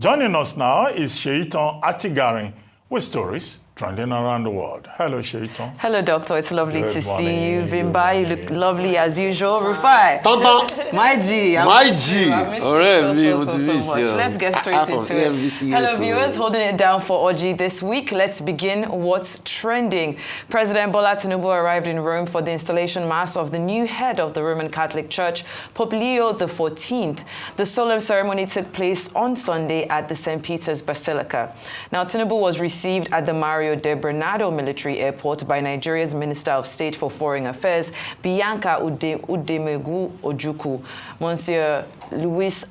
Joining us now is Sheitan Atigarin with stories trending around the world. Hello, Sheitan. Hello, Doctor. It's lovely Good to morning. see you. Good Vimba, you look morning. lovely as usual. Rufai. Tonton. My G. My G. I've missed Already, you so much. Let's get straight into it. Hello, viewers. Holding it down for Oji this week. Let's begin what's trending. President Bola Tinubu arrived in Rome for the installation mass of the new head of the Roman Catholic Church, Pope Leo the 14th. The solemn ceremony took place on Sunday at the St. Peter's Basilica. Now, Tinubu was received at the Mario de Bernardo military airport by Nigeria's Minister of State for Foreign Affairs, Bianca Odumegwu-Ojukwu, Monsignor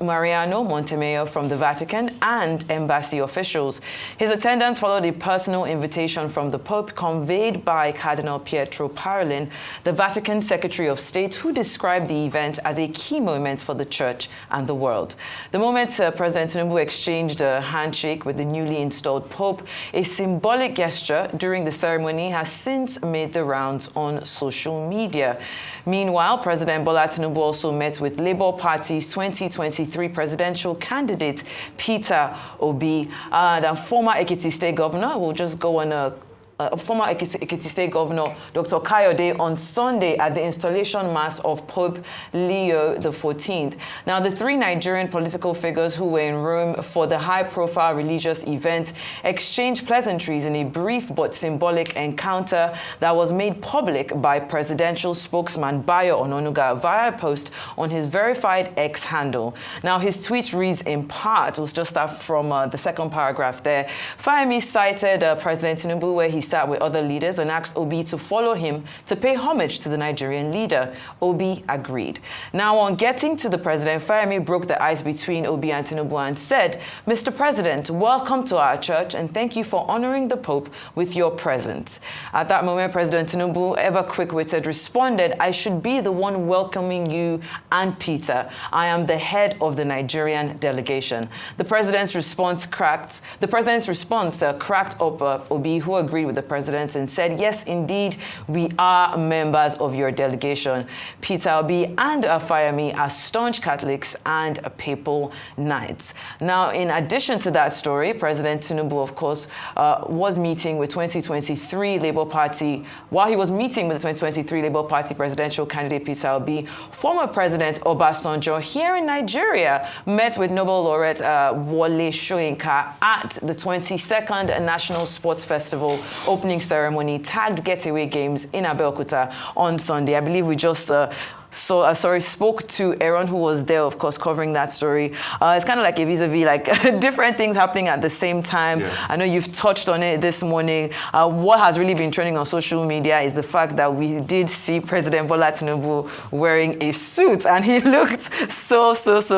Mariano, Montemayor from the Vatican, and embassy officials. His attendance followed a personal invitation from the Pope conveyed by Cardinal Pietro Parolin, the Vatican Secretary of State, who described the event as a key moment for the Church and the world. The moment President Tinubu exchanged a handshake with the newly installed Pope, a symbolic gesture during the ceremony, has since made the rounds on social media. Meanwhile, President Bola Tinubu also met with Labour Party's 2023 presidential candidate Peter Obi and former Ekiti State Governor. We'll just go on former Ekiti State Governor Dr. Kayode on Sunday at the installation mass of Pope Leo the 14th. Now, the three Nigerian political figures who were in Rome for the high-profile religious event exchanged pleasantries in a brief but symbolic encounter that was made public by presidential spokesman Bayo Ononuga via a post on his verified X handle. Now, his tweet reads in part, we'll just start from the second paragraph there. Fayemi cited President Tinubu where he sat with other leaders and asked Obi to follow him to pay homage to the Nigerian leader. Obi agreed. Now, on getting to the president, Fayemi broke the ice between Obi and Tinubu and said, "Mr. President, welcome to our church and thank you for honoring the Pope with your presence." At that moment, President Tinubu, ever quick-witted, responded, "I should be the one welcoming you and Peter. I am the head of the Nigerian delegation." The president's response cracked up Obi, who agreed with the president and said, "Yes, indeed, we are members of your delegation." Peter Obi and Fayemi are staunch Catholics and papal knights. Now, in addition to that story, President Tinubu, of course, was meeting with 2023 Labour Party. While he was meeting with the 2023 Labour Party presidential candidate Peter Obi, former President Obasanjo here in Nigeria met with Nobel laureate Wole Soyinka at the 22nd National Sports Festival opening ceremony tagged Getaway Games in Abeokuta on Sunday. I believe we just spoke to Aaron, who was there, of course, covering that story. It's kind of like a vis-a-vis, like different things happening at the same time. Yeah. I know you've touched on it this morning. What has really been trending on social media is the fact that we did see President Bola Tinubu wearing a suit, and he looked so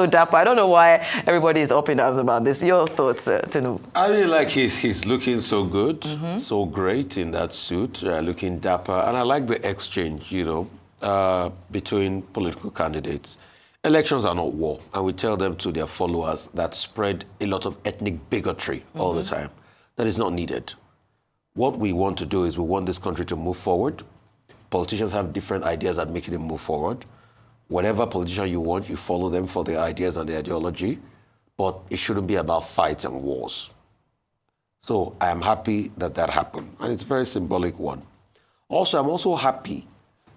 dapper. I don't know why everybody is up in arms about this. Your thoughts, Tinubu? I mean, like he's looking so good, so great in that suit, looking dapper, and I like the exchange, between political candidates. Elections are not war, and we tell them to their followers that spread a lot of ethnic bigotry all the time. That is not needed. What we want to do is we want this country to move forward. Politicians have different ideas at making it move forward. Whatever politician you want, you follow them for their ideas and their ideology, but it shouldn't be about fights and wars. So I am happy that happened, and it's a very symbolic one. Also, I'm also happy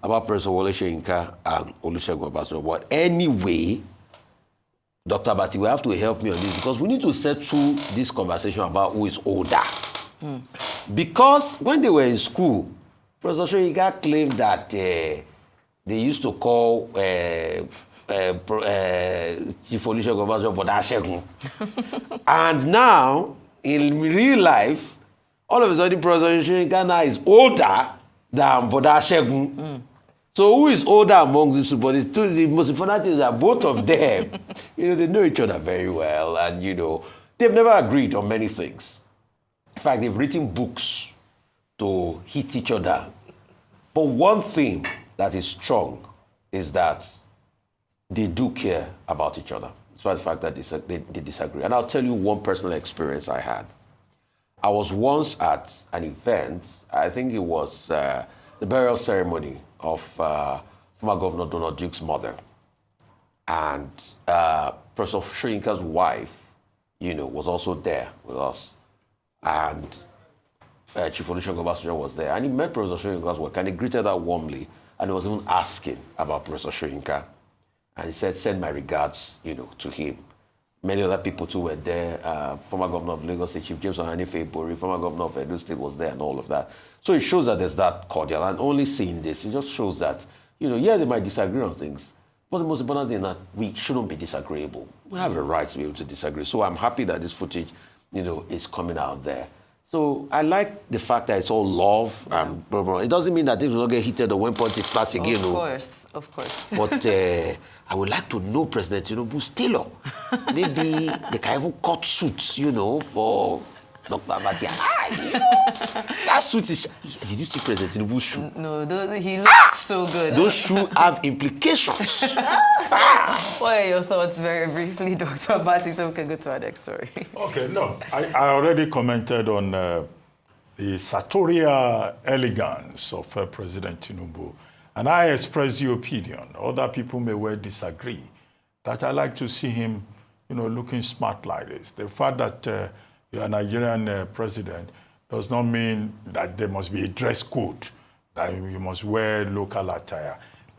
about Professor Wole Soyinka and Olusegun Obasanjo. But anyway, Dr. Abati, you have to help me on this because we need to settle this conversation about who is older. Because when they were in school, Professor Soyinka claimed that they used to call Chief Olusegun Obasanjo Bodashegun. And now, in real life, all of a sudden, Professor Soyinka now is older than Bodashegun. So who is older among these two? But the most important thing is that both of them, they know each other very well, and they've never agreed on many things. In fact, they've written books to hit each other. But one thing that is strong is that they do care about each other, despite the fact that they disagree. And I'll tell you one personal experience I had. I was once at an event, I think it was the burial ceremony of former Governor Donald Duke's mother. And Professor Soyinka's wife was also there with us. And Chief Olusegun Obasanjo was there. And he met Professor Soyinka as well, and he greeted her warmly. And he was even asking about Professor Soyinka. And he said, send my regards, to him. Many other people too were there. Former governor of Lagos State, Chief James Ohannife-Ibori, former governor of Edo State was there and all of that. So it shows that there's that cordial. And only seeing this, it just shows that, they might disagree on things. But the most important thing is that we shouldn't be disagreeable. We have a right to be able to disagree. So I'm happy that this footage, is coming out there. So I like the fact that it's all love and blah, blah. It doesn't mean that things will not get heated or when politics starts again. Of course. But I would like to know President Tinubu's tailor. Maybe they can even cut suits, for Dr. Abatia. That suit is... Did you see President Tinubu's shoe? No, he looks so good. Those shoes have implications. What are your thoughts, very briefly, Dr. Abati, so we can go to our next story? Okay, no. I already commented on the sartorial elegance of President Tinubu. And I expressed the opinion, other people may well disagree, that I like to see him, looking smart like this. The fact that you're a Nigerian president does not mean that there must be a dress code, that you must wear local attire.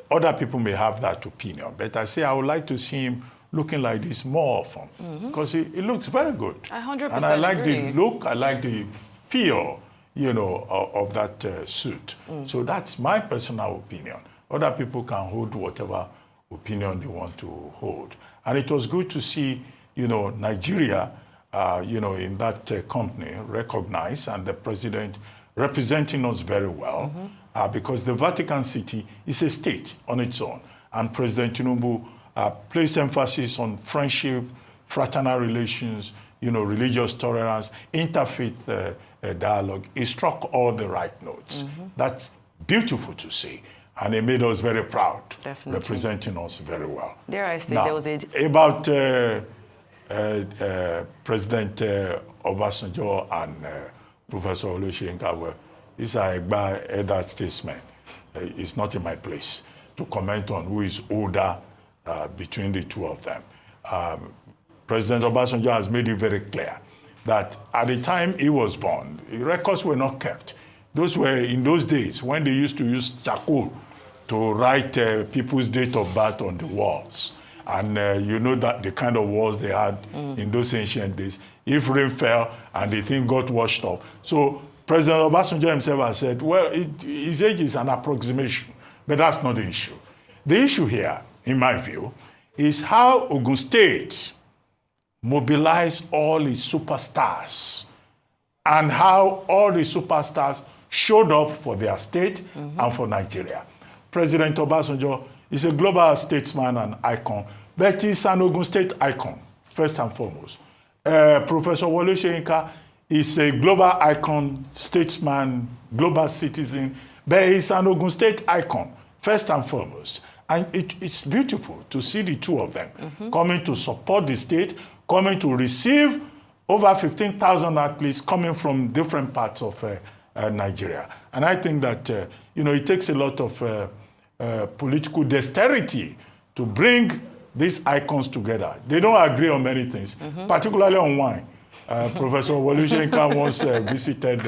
Other people may have that opinion, but I say I would like to see him looking like this more often, because he looks very good. 100% And I like agree. the look, I like the feel, of that suit. So that's my personal opinion. Other people can hold whatever opinion they want to hold. And it was good to see, Nigeria, in that company recognized, and the president representing us very well, because the Vatican City is a state on its own. And President Tinubu placed emphasis on friendship, fraternal relations, religious tolerance, interfaith dialogue. It struck all the right notes. That's beautiful to see. And it made us very proud, representing us very well. Dare I say now, there was a... About President Obasanjo and Professor Olusegun, well, these are elder statesmen. It's not in my place to comment on who is older between the two of them. President Obasanjo has made it very clear that at the time he was born, records were not kept. Those were in those days when they used to use charcoal to write people's date of birth on the walls. And that the kind of walls they had in those ancient days, if rain fell and the thing got washed off. So President Obasanjo himself has said, well, his age is an approximation, but that's not the issue. The issue here, in my view, is how Ogun State mobilized all its superstars and how all the superstars showed up for their state and for Nigeria. President Obasanjo is a global statesman and icon, but he's an Ogun State icon, first and foremost. Professor Soyinka is a global icon, statesman, global citizen, but he's an Ogun State icon, first and foremost. And it's beautiful to see the two of them coming to support the state, coming to receive over 15,000 athletes coming from different parts of Nigeria. And I think that, it takes a lot of political dexterity to bring these icons together. They don't agree on many things, particularly on wine. Professor Olusegun once visited,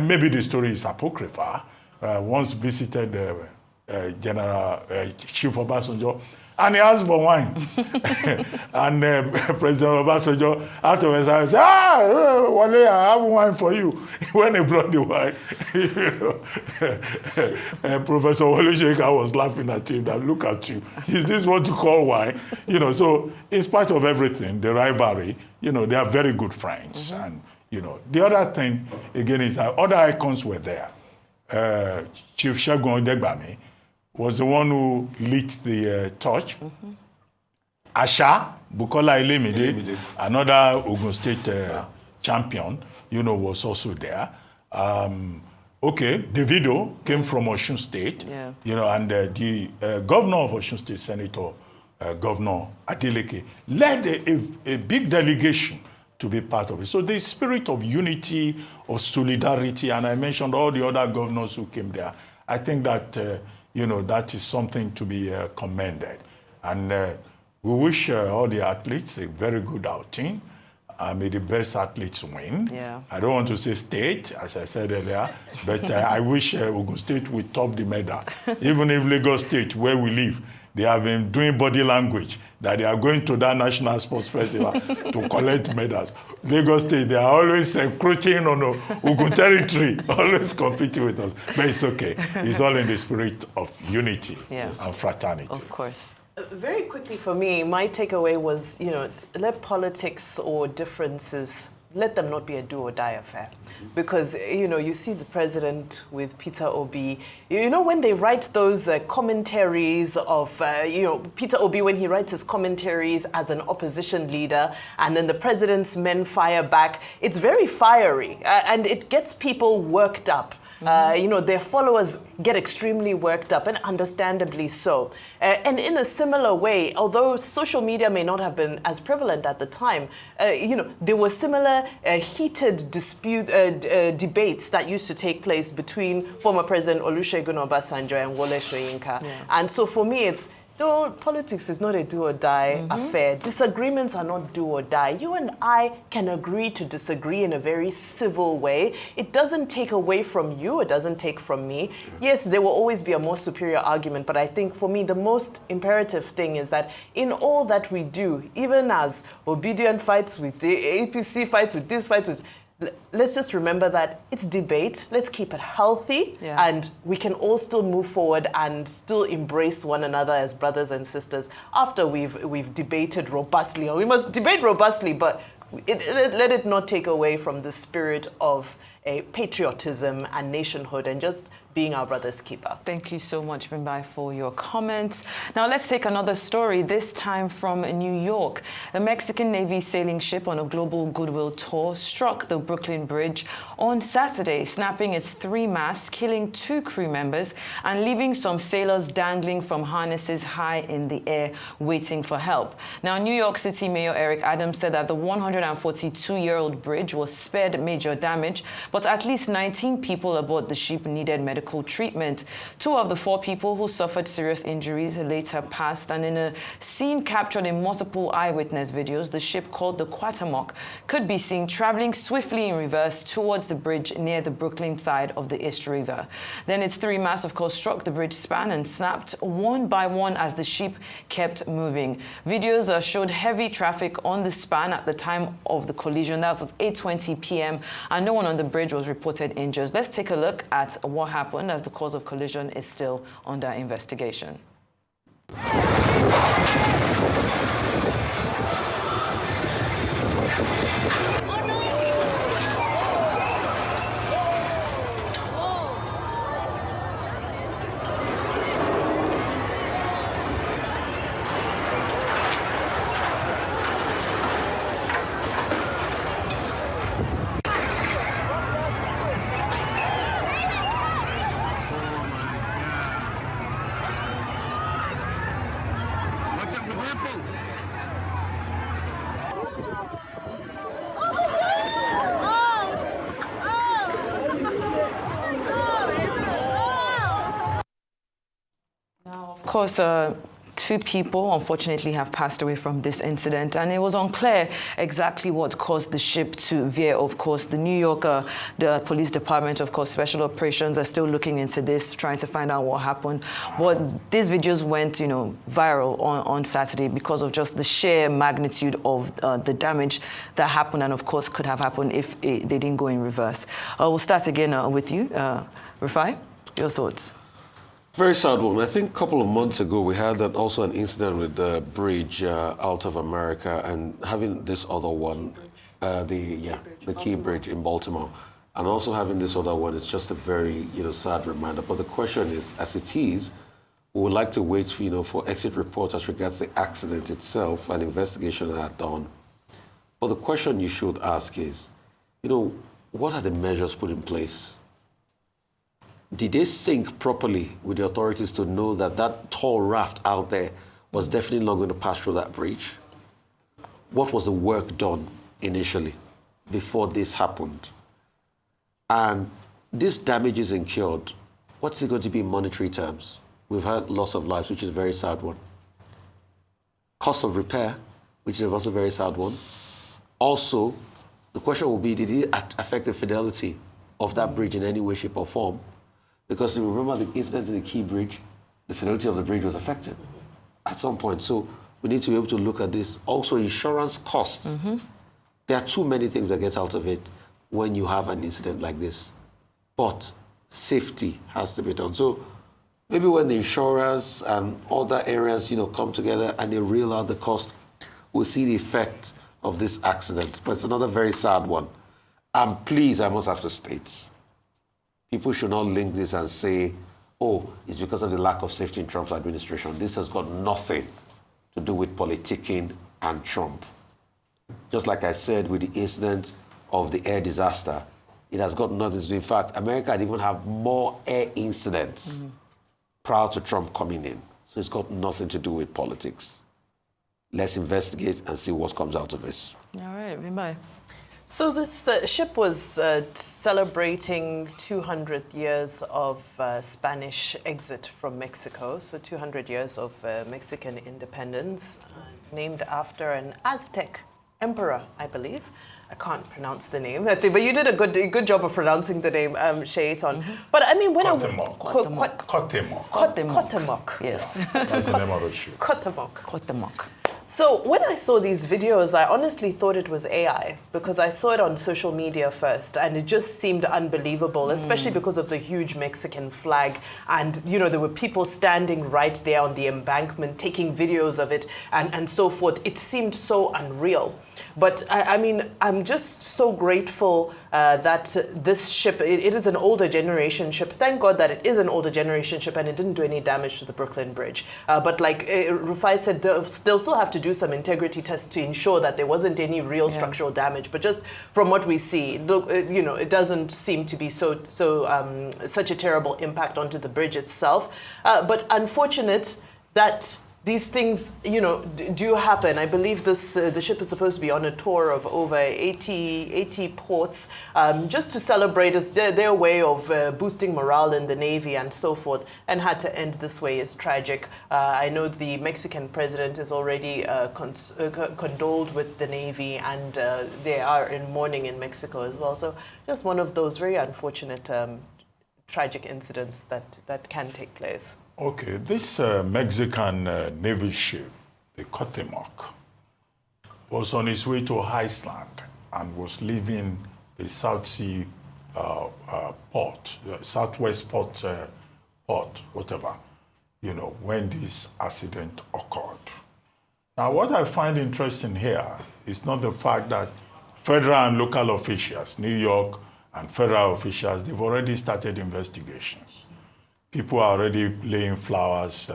maybe the story is apocryphal, once visited General Chief Obasanjo, and he asked for wine. And President Obasanjo afterwards said, Wale, I have wine for you. When he brought the wine, Professor Olusegun was laughing at him, that look at you. Is this what you call wine? So in spite of everything, the rivalry, they are very good friends. And, the other thing, again, is that other icons were there. Chief Segun Odegbami was the one who lit the torch. Asha, Bukola Ilemide, another Ogun State champion, was also there. Davido came from Osun State, and the governor of Osun State, Senator Governor Adeleke, led a big delegation to be part of it. So the spirit of unity, of solidarity, and I mentioned all the other governors who came there. I think that, that is something to be commended. And we wish all the athletes a very good outing. may the best athletes win. Yeah. I don't want to say state, as I said earlier, but I wish Ogun State would top the medal. Even if Lagos State, where we live, they have been doing body language that they are going to that National Sports Festival to collect medals. Lagos State, they are always encroaching on Ogun territory, always competing with us. But it's okay. It's all in the spirit of unity and fraternity. Of course. Very quickly for me, my takeaway was, let politics or differences, let them not be a do or die affair. Because, you see the president with Peter Obi, when they write those commentaries of, Peter Obi, when he writes his commentaries as an opposition leader, and then the president's men fire back, it's very fiery, and it gets people worked up. Their followers get extremely worked up, and understandably so. And in a similar way, although social media may not have been as prevalent at the time, there were similar heated debates that used to take place between former President Olusegun Obasanjo and Wole Soyinka. Yeah. And so for me, politics is not a do or die affair. Disagreements are not do or die. You and I can agree to disagree in a very civil way. It doesn't take away from you. It doesn't take from me. Yes, there will always be a more superior argument, but I think for me, the most imperative thing is that in all that we do, even as Obedient fights with the APC fights with this fight with, let's just remember that it's debate. Let's keep it healthy, and we can all still move forward and still embrace one another as brothers and sisters after we've debated robustly. Or we must debate robustly, but let it not take away from the spirit of patriotism and nationhood and just being our brother's keeper. Thank you so much, Vimbai, for your comments. Now let's take another story, this time from New York. A Mexican Navy sailing ship on a global goodwill tour struck the Brooklyn Bridge on Saturday, snapping its 3 masts, killing 2 crew members and leaving some sailors dangling from harnesses high in the air, waiting for help. Now, New York City Mayor Eric Adams said that the 142-year-old bridge was spared major damage, but at least 19 people aboard the ship needed medical treatment. 2 of the 4 people who suffered serious injuries later passed, and in a scene captured in multiple eyewitness videos, the ship called the Quatermack could be seen traveling swiftly in reverse towards the bridge near the Brooklyn side of the East River. Then its 3 masts, of course, struck the bridge span and snapped one by one as the ship kept moving. Videos showed heavy traffic on the span at the time of the collision. That was at 8:20 p.m. and no one on the bridge was reported injured. Let's take a look at what happened, as the cause of collision is still under investigation. Of course, 2 people, unfortunately, have passed away from this incident, and it was unclear exactly what caused the ship to veer. Of course, the New York, the police department, of course, special operations are still looking into this, trying to find out what happened. But these videos went, viral on Saturday because of just the sheer magnitude of the damage that happened, and of course could have happened if they didn't go in reverse. We'll start again with you, Rufai. Your thoughts? Very sad one. I think a couple of months ago we had also an incident with the bridge out of America, and having this other one, the Key Bridge in Baltimore, and also having this other one, it's just a very sad reminder. But the question is, as it is, we would like to wait for exit reports as regards the accident itself and investigation that are done. But the question you should ask is, what are the measures put in place? Did they sync properly with the authorities to know that that tall raft out there was definitely not going to pass through that bridge? What was the work done initially before this happened? And this damage is incurred. What's it going to be in monetary terms? We've had loss of lives, which is a very sad one. Cost of repair, which is also a very sad one. Also, the question will be, did it affect the fidelity of that bridge in any way, shape, or form? Because you remember the incident in the Key Bridge, the fidelity of the bridge was affected at some point. So we need to be able to look at this. Also, insurance costs. There are too many things that get out of it when you have an incident like this. But safety has to be done. So maybe when the insurers and other areas, come together and they reel out the cost, we'll see the effect of this accident. But it's another very sad one. And please, I must have to state, people should not link this and say, oh, it's because of the lack of safety in Trump's administration. This has got nothing to do with politicking and Trump. Just like I said with the incident of the air disaster, it has got nothing to do. In fact, America had even have more air incidents prior to Trump coming in. So it's got nothing to do with politics. Let's investigate and see what comes out of this. All right, bye-bye. So this ship was celebrating 200 years of Spanish exit from Mexico, so 200 years of Mexican independence, named after an Aztec emperor, I believe. I can't pronounce the name, but you did a good job of pronouncing the name, Shaitan. But I mean, when Cuauhtémoc. Yes. That's the name of the ship. Cuauhtémoc. So when I saw these videos, I honestly thought it was AI because I saw it on social media first and it just seemed unbelievable, especially because of the huge Mexican flag. And, there were people standing right there on the embankment taking videos of it and so forth. It seemed so unreal. But I mean, I'm just so grateful that this ship, it is an older generation ship. Thank God that it is an older generation ship and it didn't do any damage to the Brooklyn Bridge. But like Rufai said, they'll still have to do some integrity tests to ensure that there wasn't any real structural damage. But just from what we see, it doesn't seem to be such a terrible impact onto the bridge itself. But unfortunate that these things, do happen. I believe the ship is supposed to be on a tour of over 80 ports, just to celebrate their way of boosting morale in the Navy and so forth, and had to end this way is tragic. I know the Mexican president is already condoled with the Navy, and they are in mourning in Mexico as well. So just one of those very unfortunate, tragic incidents that can take place. Okay, this Mexican Navy ship, the Cuauhtémoc, was on its way to Iceland and was leaving the South Sea port, Southwest port, whatever, when this accident occurred. Now, what I find interesting here is not the fact that federal and local officials, New York and federal officials, they've already started investigations. People are already laying flowers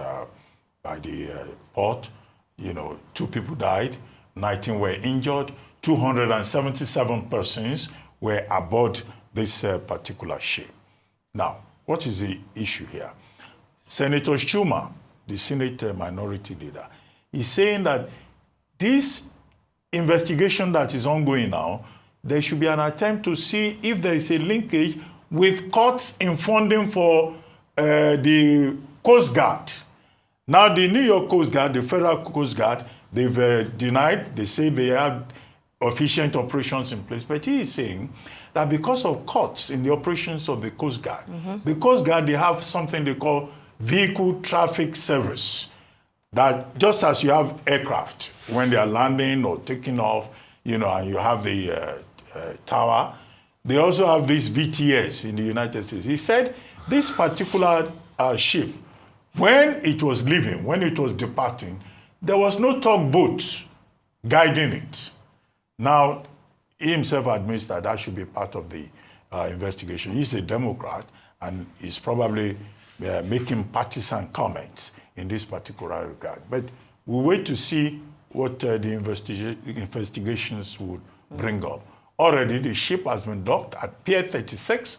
by the port. 2 people died, 19 were injured, 277 persons were aboard this particular ship. Now, what is the issue here? Senator Schumer, the Senate minority leader, is saying that this investigation that is ongoing now, there should be an attempt to see if there is a linkage with cuts in funding for the Coast Guard. Now, the New York Coast Guard, the Federal Coast Guard, they've denied. They say they have efficient operations in place. But he is saying that because of cuts in the operations of the Coast Guard, the Coast Guard, they have something they call vehicle traffic service. That just as you have aircraft, when they are landing or taking off, and you have the tower, they also have these VTS in the United States. He said, this particular ship, when it was leaving, when it was departing, there was no tugboat guiding it. Now, he himself admits that should be part of the investigation. He's a Democrat, and he's probably making partisan comments in this particular regard. But we'll wait to see what the investigations would bring up. Already, the ship has been docked at Pier 36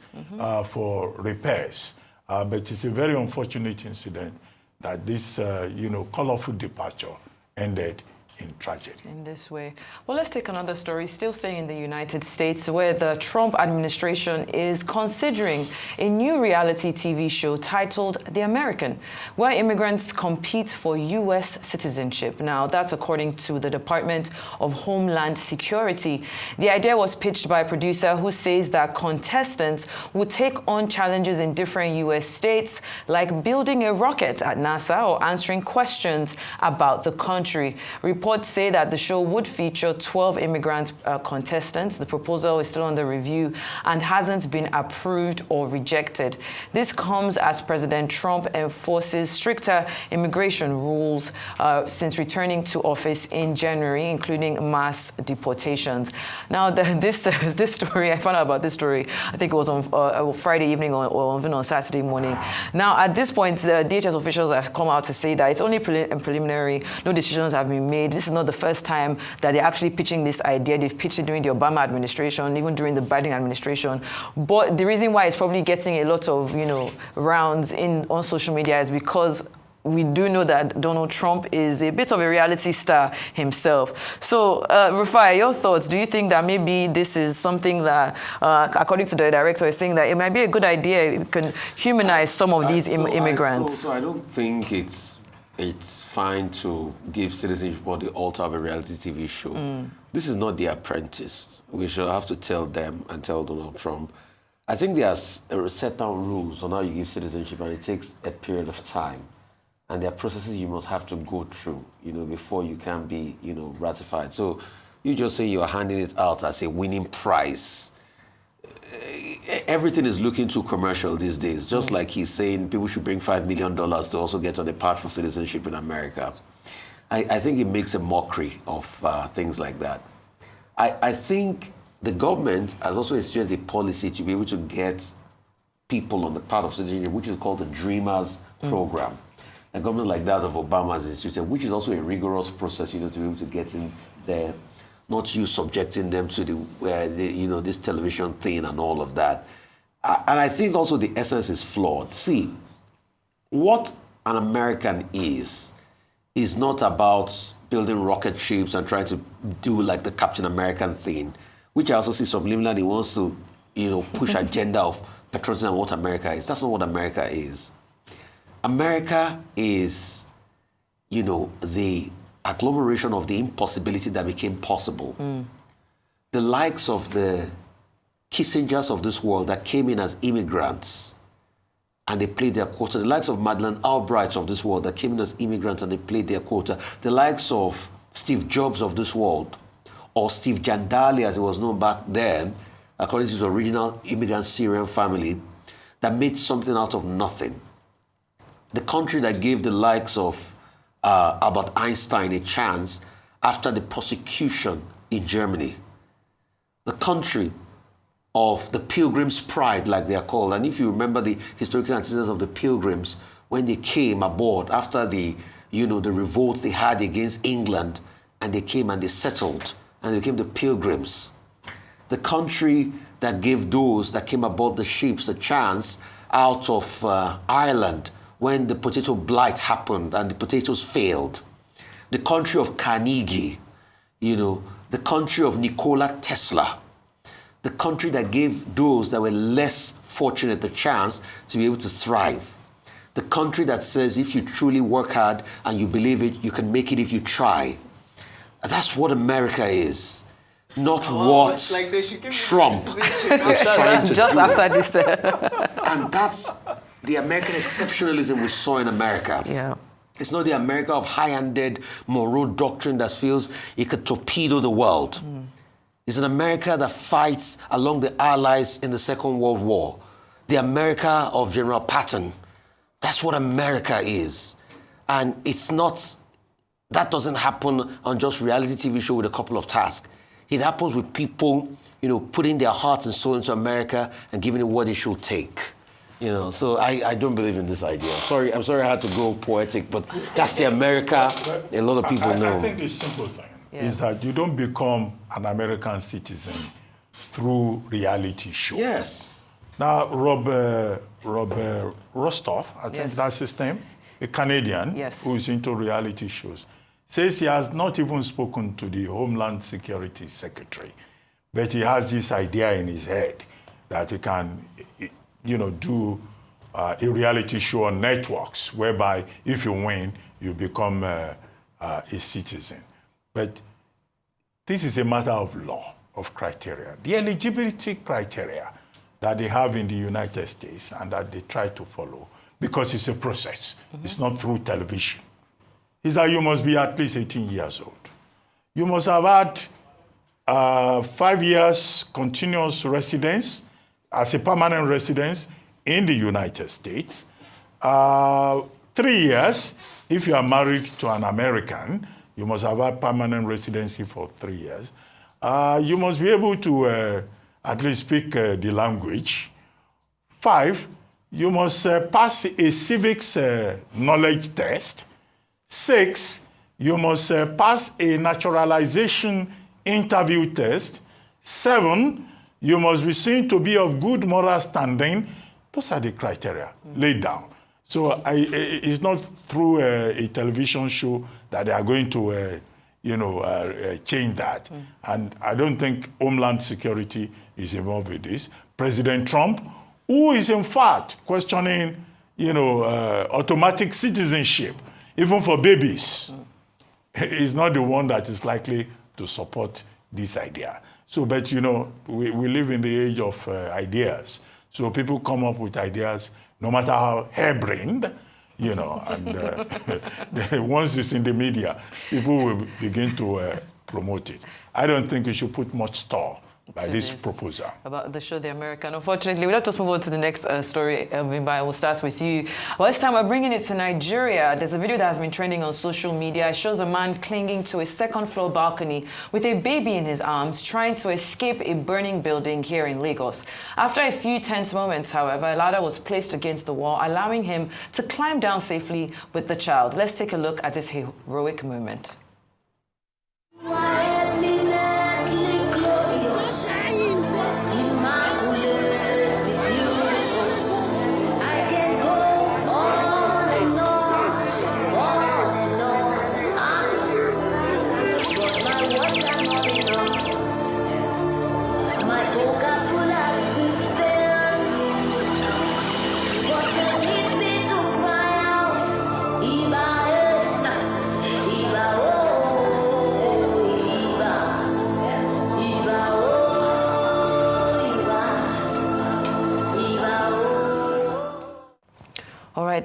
for repairs. But it's a very unfortunate incident that this, colorful departure ended in tragedy. In this way. Well, let's take another story, still staying in the United States, where the Trump administration is considering a new reality TV show titled The American, where immigrants compete for U.S. citizenship. Now, that's according to the Department of Homeland Security. The idea was pitched by a producer who says that contestants would take on challenges in different U.S. states, like building a rocket at NASA or answering questions about the country. Reports say that the show would feature 12 immigrant contestants. The proposal is still under review and hasn't been approved or rejected. This comes as President Trump enforces stricter immigration rules since returning to office in January, including mass deportations. Now, this story, I found out about this story, I think it was on Friday evening or even on Saturday morning. Now, at this point, the DHS officials have come out to say that it's only preliminary, no decisions have been made. This is not the first time that they're actually pitching this idea. They've pitched it during the Obama administration, even during the Biden administration. But the reason why it's probably getting a lot of, rounds on social media is because we do know that Donald Trump is a bit of a reality star himself. So, Rufai, your thoughts? Do you think that maybe this is something that, according to the director, is saying that it might be a good idea, it can humanize some of these immigrants? So I don't think it's fine to give citizenship on the altar of a reality TV show. This is not The Apprentice. We should have to tell them and tell Donald Trump. I think there are set down rules on how you give citizenship, and it takes a period of time. And there are processes you must have to go through, before you can be, ratified. So you just say you're handing it out as a winning prize. Everything is looking too commercial these days. Just like he's saying people should bring $5 million to also get on the path for citizenship in America. I think it makes a mockery of things like that. I think the government has also instituted a policy to be able to get people on the path of citizenship, which is called the Dreamers Program. A government like that of Obama has instituted, which is also a rigorous process, to be able to get in there. Not you subjecting them to this television thing and all of that. And I think also the essence is flawed. See, what an American is not about building rocket ships and trying to do like the Captain American thing, which I also see subliminally he wants to, push agenda of patriotism and what America is. That's not what America is. America is, the agglomeration of the impossibility that became possible. The likes of the Kissingers of this world that came in as immigrants and they played their quota. The likes of Madeleine Albrights of this world that came in as immigrants and they played their quota. The likes of Steve Jobs of this world, or Steve Jandali as he was known back then, according to his original immigrant Syrian family, that made something out of nothing. The country that gave the likes of Albert Einstein a chance after the persecution in Germany. The country of the Pilgrim's Pride, like they are called. And if you remember the historical antecedents of the Pilgrims, when they came aboard after the revolt they had against England, and they came and they settled, and they became the Pilgrims. The country that gave those that came aboard the ships a chance out of Ireland, when the potato blight happened and the potatoes failed. The country of Carnegie, the country of Nikola Tesla, the country that gave those that were less fortunate the chance to be able to thrive. The country that says if you truly work hard and you believe it, you can make it if you try. That's what America is. Not what like Trump is trying to do. Just after this. And that's the American exceptionalism we saw in America. Yeah. It's not the America of high-handed Monroe doctrine that feels it could torpedo the world. It's an America that fights along the Allies in the Second World War. The America of General Patton. That's what America is. And it's not, that doesn't happen on just reality TV show with a couple of tasks. It happens with people, putting their hearts and soul into America and giving it what it should take. So I don't believe in this idea. I'm sorry I had to go poetic, but that's the America a lot of people know. I think the simple thing is that you don't become an American citizen through reality show. Yes. Now, Rob Rostov, I think that's his name, a Canadian who's into reality shows, says he has not even spoken to the Homeland Security Secretary, but he has this idea in his head that he can, do a reality show on networks whereby if you win, you become a citizen. But this is a matter of law, of criteria. The eligibility criteria that they have in the United States and that they try to follow, because it's a process. It's not through television. Is that you must be at least 18 years old. You must have had 5 years continuous residence as a permanent residence in the United States. 3 years, if you are married to an American, you must have had permanent residency for 3 years. You must be able to at least speak the language. 5, you must pass a civics knowledge test. 6, you must pass a naturalization interview test. 7, you must be seen to be of good moral standing. Those are the criteria laid down. So it's not through a television show that they are going to, change that. And I don't think Homeland Security is involved with this. President Trump, who is in fact questioning, automatic citizenship, even for babies, is not the one that is likely to support this idea. So, but we live in the age of ideas. So people come up with ideas, no matter how harebrained, and once it's in the media, people will begin to promote it. I don't think we should put much store by this proposal. About the show The American. Unfortunately, we'll just move on to the next story, Vimba. We'll start with you. Well, this time we're bringing it to Nigeria. There's a video that has been trending on social media. It shows a man clinging to a second-floor balcony with a baby in his arms, trying to escape a burning building here in Lagos. After a few tense moments, however, a ladder was placed against the wall, allowing him to climb down safely with the child. Let's take a look at this heroic moment.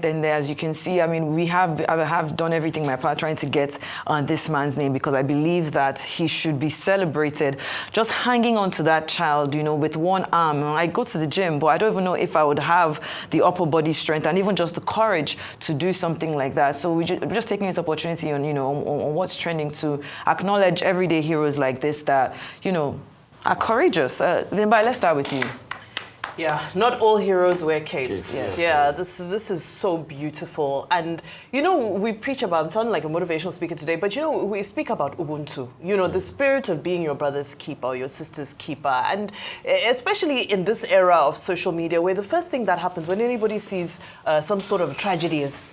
And as you can see, I mean, I have done everything in my power trying to get this man's name, because I believe that he should be celebrated. Just hanging on to that child, with one arm. I go to the gym, but I don't even know if I would have the upper body strength and even just the courage to do something like that. So we're just taking this opportunity on, on what's trending to acknowledge everyday heroes like this that, are courageous. Vimba, let's start with you. Yeah, not all heroes wear capes. Yes. Yeah, this is so beautiful. And, we preach about, I'm sounding like a motivational speaker today, but, we speak about Ubuntu, the spirit of being your brother's keeper, or your sister's keeper. And especially in this era of social media, where the first thing that happens when anybody sees some sort of tragedy is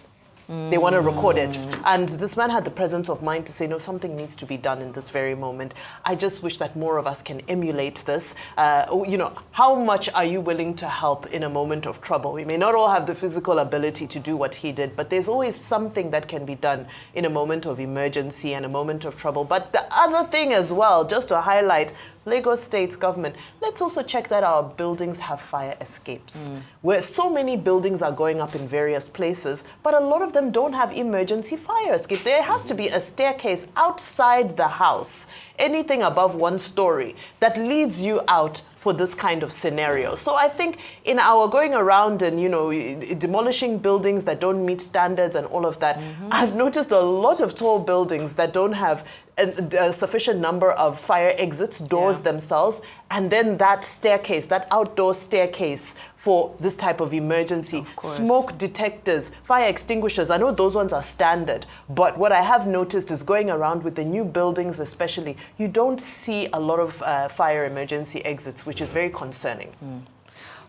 they want to record it. And this man had the presence of mind to say, no, something needs to be done in this very moment. I just wish that more of us can emulate this. How much are you willing to help in a moment of trouble? We may not all have the physical ability to do what he did, but there's always something that can be done in a moment of emergency and a moment of trouble. But the other thing as well, just to highlight, Lagos State Government, let's also check that our buildings have fire escapes. Where so many buildings are going up in various places, but a lot of them don't have emergency fire escape. There has to be a staircase outside the house, anything above 1 story, that leads you out for this kind of scenario. So I think in our going around and, demolishing buildings that don't meet standards and all of that, I've noticed a lot of tall buildings that don't have a sufficient number of fire exits, doors themselves, and then that staircase, that outdoor staircase for this type of emergency. Smoke detectors, fire extinguishers, I know those ones are standard, but what I have noticed is going around with the new buildings especially, you don't see a lot of fire emergency exits, which is very concerning.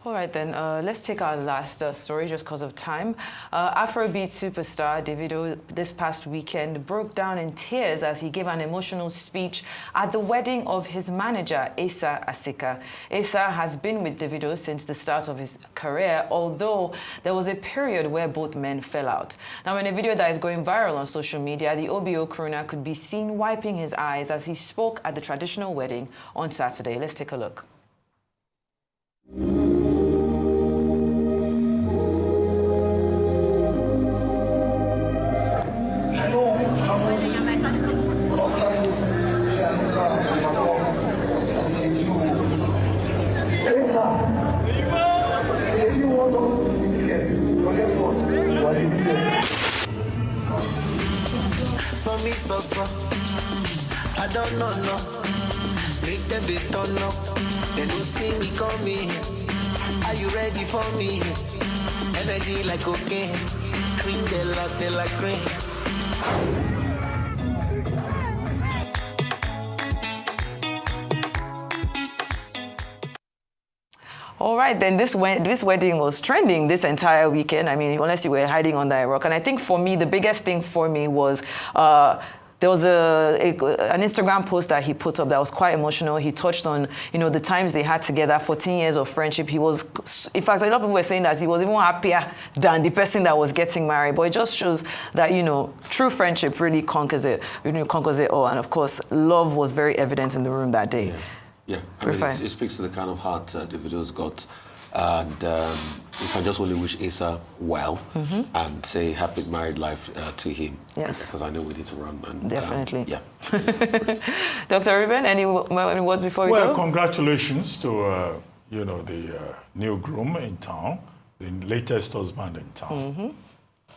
All right, then, let's take our last story just because of time. Afrobeat superstar Davido this past weekend broke down in tears as he gave an emotional speech at the wedding of his manager, Asa Asika. Asa has been with Davido since the start of his career, although there was a period where both men fell out. Now, in a video that is going viral on social media, the OBO crooner could be seen wiping his eyes as he spoke at the traditional wedding on Saturday. Let's take a look. I don't know, no. Make them be turn up. They don't see me coming. Are you ready for me? Energy like cocaine. Cream they like cream. All right, then this wedding was trending this entire weekend. I mean, unless you were hiding under a rock. And I think for me, the biggest thing for me was there was an Instagram post that he put up that was quite emotional. He touched on, the times they had together, 14 years of friendship. He was, in fact, a lot of people were saying that he was even happier than the person that was getting married. But it just shows that, true friendship really conquers it all. And of course, love was very evident in the room that day. Yeah, I mean, it speaks to the kind of heart Davido's got. And you can just only wish Asa well and say happy married life to him. Yes. Because I know we need to run. And, definitely. Yeah. Dr. Ruben, any words before we go? Well, congratulations to, the new groom in town, the latest husband in town.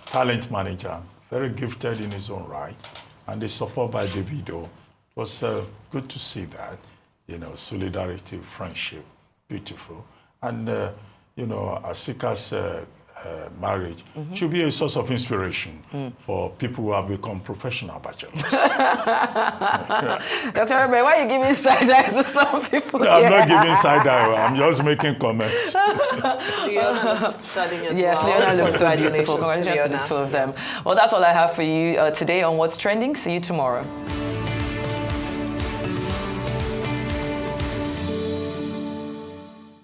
Talent manager, very gifted in his own right. And the support by Davido. It was good to see that. Solidarity, friendship, beautiful. And, Asika's marriage should be a source of inspiration for people who have become professional bachelors. Dr. Rebe, why are you giving side eye to some people? No, I'm not giving side eye. I'm just making comments. Leona looks stunning as well. Yes, Leona looks so beautiful. Congratulations to the two of them. Well, that's all I have for you today on What's Trending. See you tomorrow.